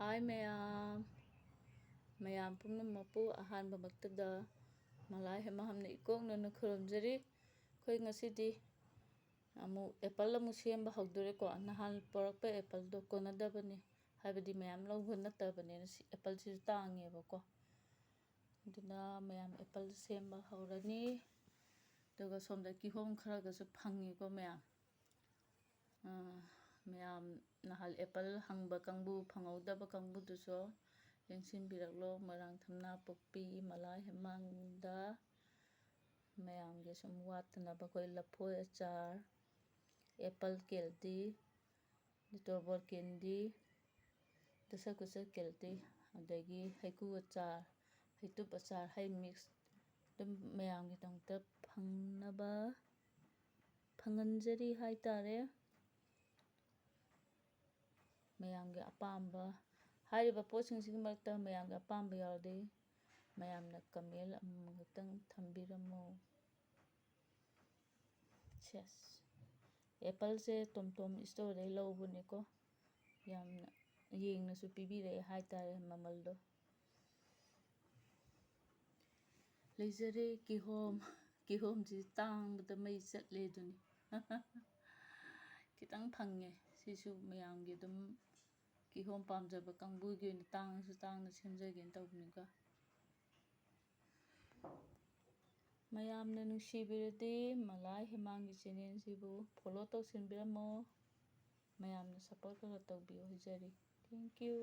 Hi ꯃꯌꯥꯝ ꯄꯨꯝꯅꯃꯛꯄꯨ ꯑꯍꯥꯟꯕꯃꯛꯇꯗ ꯃꯂꯥꯏ ꯍꯦꯃꯥꯝꯅ ꯏꯀꯣꯛꯅꯅ ꯈꯨꯔꯨꯝꯖꯔꯤ꯫ ꯑꯩꯈꯣꯏ ꯉꯁꯤꯗꯤ ꯑꯦꯄꯜ ꯑꯃꯨꯛ ꯁꯦꯝꯕ ꯍꯧꯗꯣꯔꯦꯀꯣ꯫ ꯅꯍꯥꯟ ꯄꯣꯔꯛꯄ ꯑꯦꯄꯜꯗꯣ ꯀꯣꯟꯅꯗꯕꯅꯤ, ꯍꯥꯏꯕꯗꯤ ꯃꯌꯥꯝ ꯂꯧꯕ ꯅꯠꯇꯕꯅꯤꯅ ꯑꯦꯄꯜꯁꯤꯁꯨ ꯇꯥꯡꯉꯦꯕꯀꯣ꯫ ꯑꯗꯨꯅ ꯃꯌꯥꯝ ꯑꯦꯄꯜ ꯁꯦꯝꯕ ꯍꯧꯔꯅꯤ꯫ ꯑꯗꯨꯒ ꯁꯣꯝꯗ ꯀꯤꯍꯣꯝ ꯈꯔꯒꯁꯨ ꯐꯪꯉꯤꯀꯣ ꯃꯌꯥꯝ ꯅꯍꯥꯟ ꯑꯦꯄꯜ ꯍꯪꯕ ꯀꯥꯡꯕꯨ ꯐꯪꯍꯧꯗꯕ ꯀꯥꯡꯕꯨꯗꯨꯁꯨ ꯌꯦꯡꯁꯤꯟꯕꯤꯔꯛꯂꯣ꯫ ꯃꯣꯏꯔꯥꯡ ꯊꯝꯅꯥꯄꯣꯛꯄꯤ ꯃꯂꯥꯏ ꯍꯦꯃꯥꯡꯗ ꯃꯌꯥꯝꯒꯤ ꯁꯨꯝ ꯋꯥꯠꯇꯅꯕ ꯑꯩꯈꯣꯏ ꯂꯐꯣꯏ ꯑꯆꯥꯔ, ꯑꯦꯄꯜ ꯀꯦꯜꯗꯤ, ꯇꯣꯔꯕꯣꯠ ꯀꯦꯟꯗꯤ, ꯗꯁꯀꯨꯁ ꯀꯦꯜꯗꯤ, ꯑꯗꯒꯤ ꯍꯩꯀꯨ ꯑꯆꯥꯔ, ꯍꯩꯇꯨꯞ ꯑꯆꯥꯔ, ꯍꯩ ꯃꯤꯛꯁ ꯑꯗꯨꯝ ꯃꯌꯥꯝꯒꯤꯗꯃꯛꯇ ꯐꯪꯍꯟꯖꯔꯤ ꯍꯥꯏꯇꯥꯔꯦ꯫ ꯃꯌꯥꯝꯒꯤ ꯑꯄꯥꯝꯕ ꯍꯥꯏꯔꯤꯕ ꯄꯣꯠꯁꯤꯡꯁꯤꯒꯤ ꯃꯔꯛꯇ ꯃꯌꯥꯝꯒꯤ ꯑꯄꯥꯝꯕ ꯌꯥꯎꯔꯗꯤ ꯃꯌꯥꯝꯅ ꯀꯃꯦꯟ ꯑꯃꯈꯛꯇꯪ ꯊꯝꯕꯤꯔꯝꯃꯨ꯫ ꯑꯦꯄꯜꯁꯦ ꯇꯣꯝꯇꯣꯝ ꯏꯁꯇꯣꯔꯗꯩ ꯂꯧꯕꯅꯦꯀꯣ꯫ ꯌꯥꯝꯅ ꯌꯦꯡꯅꯁꯨ ꯄꯤꯕꯤꯔꯛꯑꯦ ꯍꯥꯏꯇꯥꯔꯦ ꯃꯃꯜꯗꯣ꯫ ꯂꯩꯖꯔꯦ ꯀꯤꯍꯣꯝꯁꯤ ꯇꯥꯡꯕꯗ ꯃꯩ ꯆꯠꯂꯦ ꯑꯗꯨꯅꯤ ꯈꯤꯇꯪ ꯐꯪꯉꯦ꯫ ꯁꯤꯁꯨ ꯃꯌꯥꯝꯒꯤ ꯑꯗꯨꯝ ꯀꯤꯍꯣꯝ ꯄꯥꯝꯖꯕ ꯀꯥꯡꯕꯨꯒꯤ ꯑꯣꯏꯅ ꯇꯥꯡꯉꯁꯨ ꯇꯥꯡꯅ ꯁꯦꯝꯖꯒꯦꯅ ꯇꯧꯕꯅꯤꯀꯣ꯫ ꯃꯌꯥꯝꯅ ꯅꯨꯡꯁꯤꯕꯤꯔꯗꯤ ꯃꯂꯥꯏ ꯍꯦꯃꯥꯡꯒꯤ ꯆꯦꯅꯦꯜꯁꯤꯕꯨ ꯐꯣꯂꯣ ꯇꯧꯁꯤꯟꯕꯤꯔꯝꯃꯣ꯫ ꯃꯌꯥꯝꯅ ꯁꯞꯄꯣꯔꯠ ꯈꯔ ꯇꯧꯕꯤꯌꯨ ꯍꯥꯏꯖꯔꯤ꯫ Thank you.